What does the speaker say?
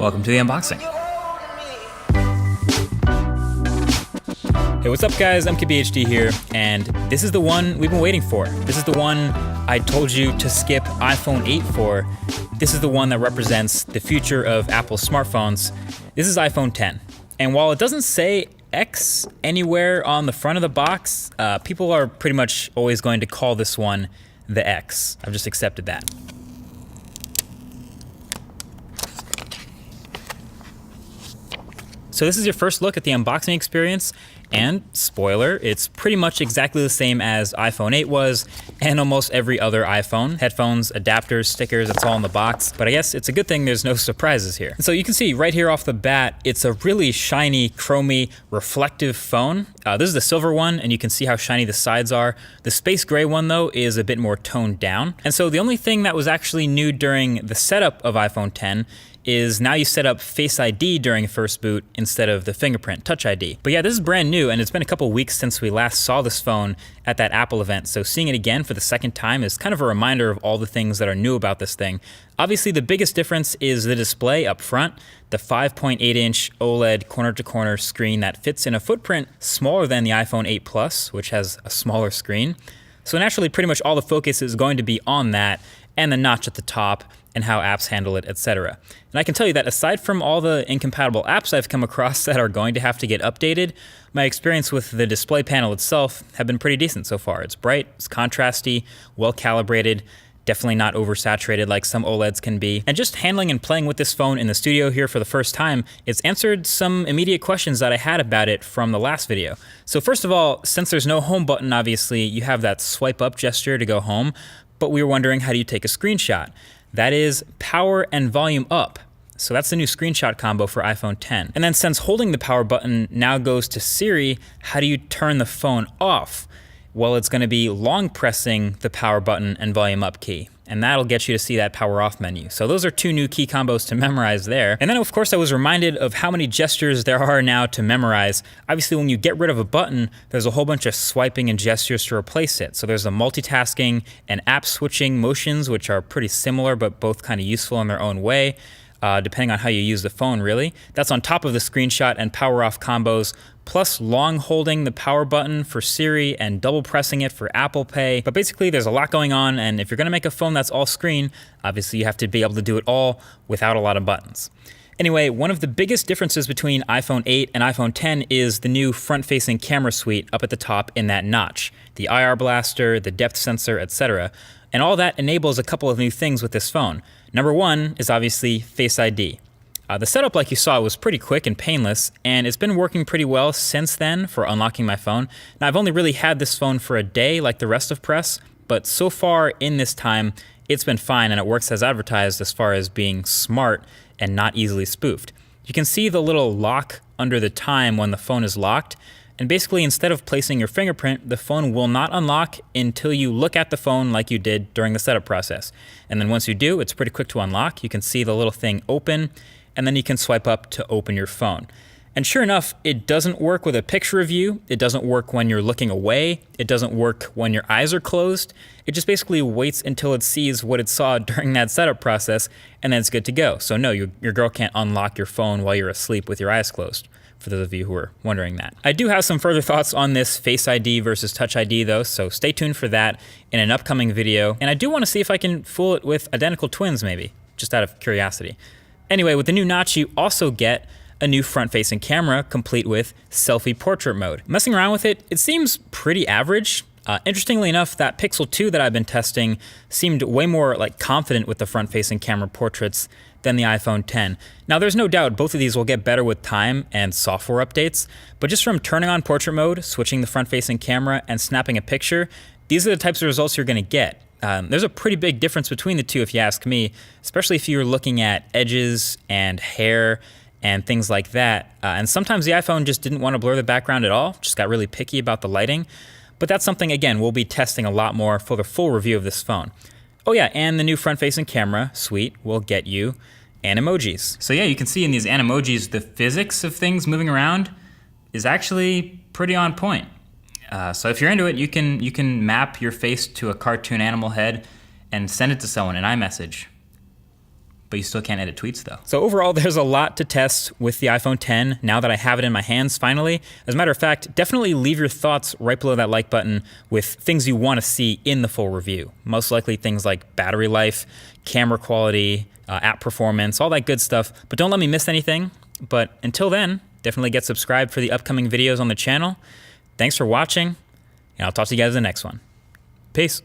Welcome to the unboxing. Hey, what's up guys? MKBHD here, and this is the one we've been waiting for. This is the one I told you to skip iPhone 8 for. This is the one that represents the future of Apple smartphones. This is iPhone 10. And while it doesn't say X anywhere on the front of the box, people are pretty much always going to call this one the X. I've just accepted that. So this is your first look at the unboxing experience, and spoiler, it's pretty much exactly the same as iPhone 8 was, and almost every other iPhone. Headphones, adapters, stickers, it's all in the box, but I guess it's a good thing there's no surprises here. And so you can see right here off the bat, it's a really shiny, chromy, reflective phone. This is the silver one, and you can see how shiny the sides are. The space gray one though is a bit more toned down. And so the only thing that was actually new during the setup of iPhone 10 is now you set up Face ID during first boot instead of the fingerprint Touch ID. But yeah, this is brand new, and it's been a couple weeks since we last saw this phone at that Apple event, so seeing it again for the second time is kind of a reminder of all the things that are new about this thing. Obviously, the biggest difference is the display up front, the 5.8-inch OLED corner-to-corner screen that fits in a footprint smaller than the iPhone 8 Plus, which has a smaller screen. So naturally, pretty much all the focus is going to be on that, and the notch at the top, and how apps handle it, etc. And I can tell you that aside from all the incompatible apps I've come across that are going to have to get updated, my experience with the display panel itself have been pretty decent so far. It's bright, it's contrasty, well calibrated, definitely not oversaturated like some OLEDs can be. And just handling and playing with this phone in the studio here for the first time, it's answered some immediate questions that I had about it from the last video. So first of all, since there's no home button, obviously, you have that swipe up gesture to go home, but we were wondering, how do you take a screenshot? That is power and volume up. So that's the new screenshot combo for iPhone 10. And then since holding the power button now goes to Siri, how do you turn the phone off? Well, it's gonna be long pressing the power button and volume up key, and that'll get you to see that power off menu. So those are two new key combos to memorize there. And then of course I was reminded of how many gestures there are now to memorize. Obviously when you get rid of a button, there's a whole bunch of swiping and gestures to replace it. So there's the multitasking and app switching motions, which are pretty similar but both kind of useful in their own way. Depending on how you use the phone, really. That's on top of the screenshot and power off combos, plus long holding the power button for Siri and double pressing it for Apple Pay. But basically there's a lot going on, and if you're gonna make a phone that's all screen, obviously you have to be able to do it all without a lot of buttons. Anyway, one of the biggest differences between iPhone 8 and iPhone 10 is the new front-facing camera suite up at the top in that notch. The IR blaster, the depth sensor, etc. And all that enables a couple of new things with this phone. Number one is obviously Face ID. The setup, like you saw, was pretty quick and painless, and it's been working pretty well since then for unlocking my phone. Now, I've only really had this phone for a day like the rest of press, but so far in this time, it's been fine, and it works as advertised as far as being smart and not easily spoofed. You can see the little lock under the time when the phone is locked, and basically instead of placing your fingerprint, the phone will not unlock until you look at the phone like you did during the setup process. And then once you do, it's pretty quick to unlock. You can see the little thing open, and then you can swipe up to open your phone. And sure enough, it doesn't work with a picture of you. It doesn't work when you're looking away. It doesn't work when your eyes are closed. It just basically waits until it sees what it saw during that setup process, and then it's good to go. So no, your girl can't unlock your phone while you're asleep with your eyes closed, for those of you who are wondering that. I do have some further thoughts on this Face ID versus Touch ID though, so stay tuned for that in an upcoming video. And I do want to see if I can fool it with identical twins maybe, just out of curiosity. Anyway, with the new notch, you also get a new front-facing camera complete with selfie portrait mode. Messing around with it, it seems pretty average. Interestingly enough, that Pixel 2 that I've been testing seemed way more like confident with the front-facing camera portraits than the iPhone 10. Now there's no doubt both of these will get better with time and software updates, but just from turning on portrait mode, switching the front-facing camera, and snapping a picture, these are the types of results you're gonna get. There's a pretty big difference between the two if you ask me, especially if you're looking at edges and hair and things like that. And sometimes the iPhone just didn't want to blur the background at all, just got really picky about the lighting. But that's something, again, we'll be testing a lot more for the full review of this phone. Oh yeah, and the new front-facing camera suite will get you animojis. So yeah, you can see in these animojis, the physics of things moving around is actually pretty on point. So if you're into it, you can map your face to a cartoon animal head and send it to someone in iMessage. But you still can't edit tweets though. So overall, there's a lot to test with the iPhone X now that I have it in my hands finally. As a matter of fact, definitely leave your thoughts right below that like button with things you want to see in the full review. Most likely things like battery life, camera quality, app performance, all that good stuff. But don't let me miss anything. But until then, definitely get subscribed for the upcoming videos on the channel. Thanks for watching, and I'll talk to you guys in the next one. Peace.